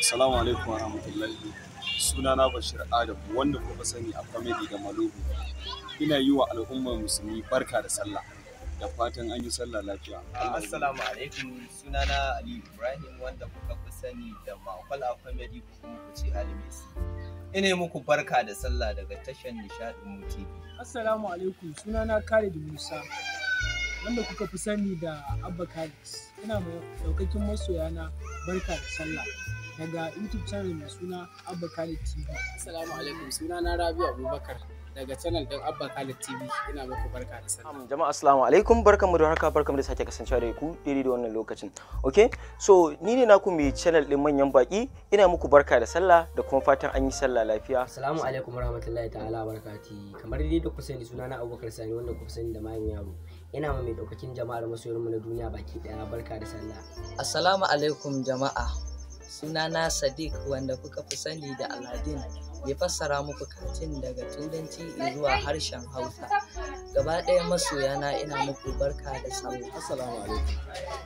Assalamu alaikum warahmatullahi. Sunana Bashir Adam wanda kuka sani a Comedy da Malubu. Ina yi wa al'ummar musulmi barka da sallah. Da fatan an yi sallah lafiya. Assalamu alaikum. Sunana Ali Ibrahim wanda kuka fi sani da Makwal a Comedy ko kuma ku ce Ali Messi. Ina muku barka da sallah daga tashar Nishadin Mu TV. Assalamu alaikum. Sunana Khalid Musa wanda kuka fi sani da Abba Khalid. Ina mai daukakin masoyana barka da sallah daga YouTube channel mai suna Abba Khalid TV. Assalamu alaikum. Sunana Rabiu Abubakar daga channel din Abba Khalid TV. Ina muku barka da sallah. Jama'a assalamu alaikum, barkamu da haka, barkamu da sake kasancewa da ku daidai da wannan lokacin. Okay, so ni ne naku mai channel din manyan baki. Ina muku barka da sallah da kuma fatan an yi sallah lafiya. Assalamu alaikum warahmatullahi ta'ala barakati. Kamar dai da ku sani, sunana Abubakar Sani wanda ku sani da mayan yaro. Ina mai daukakin jama'ar masoyan mu na duniya baki daya barka da sallah. Assalamu alaikum jama'a. Sunana Sadiq wanda kuka fi sani da Aladin. Ya fassara muku katin daga turanci zuwa harshen Hausa. Gaba ɗaya masoyana ina muku barka da sallah. Assalamu alaikum.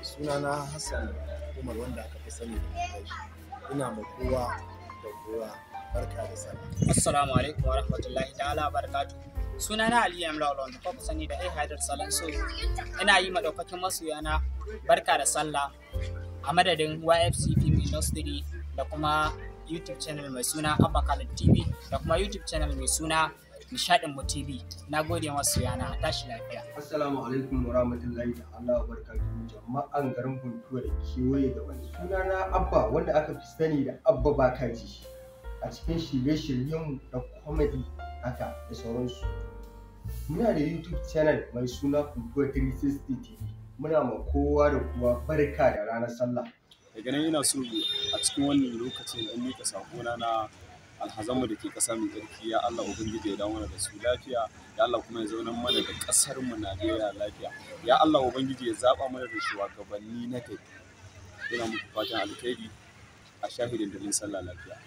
Sunana Hassan Umar wanda aka fi sani da Alhaji. Ina ma kowa da kowa barka da sallah. Assalamu alaikum wa rahmatullahi ta'ala barakatuh. Sunana Ali Amra wanda kuka fi sani da Haidar Salon. So ina yi ma daukakin masoyana barka da sallah a madadin YFC Film Industry da kuma YouTube channel mai suna Abba Khalid TV da kuma YouTube channel mai suna Nishadin Mu TV. Na gode masu yana, tashi lafiya. Assalamu alaikum wa rahmatullahi ta'ala wa barakatuhu jama'an garin Buntuwa da kewaye da wani. Sunana Abba wanda aka fi sani da Abba Bakaji a cikin shirye-shiryen da comedy haka da sauransu. Muna da YouTube channel mai suna Buntuwa 360 TV. Muna ma kowa da kowa barka da ranar sallah. Daga nan ina so a cikin wannan lokacin in mika sakona na alhazanmu da ke ƙasa mai tsarki, ya Allah ubangiji ya dawo mana da su lafiya, ya Allah kuma ya zauna mana da ƙasar mu Najeriya lafiya, ya Allah ubangiji ya zaba mana da shugabanni na kai. Ina muku fatan alkhairi a shahidin da sallah lafiya.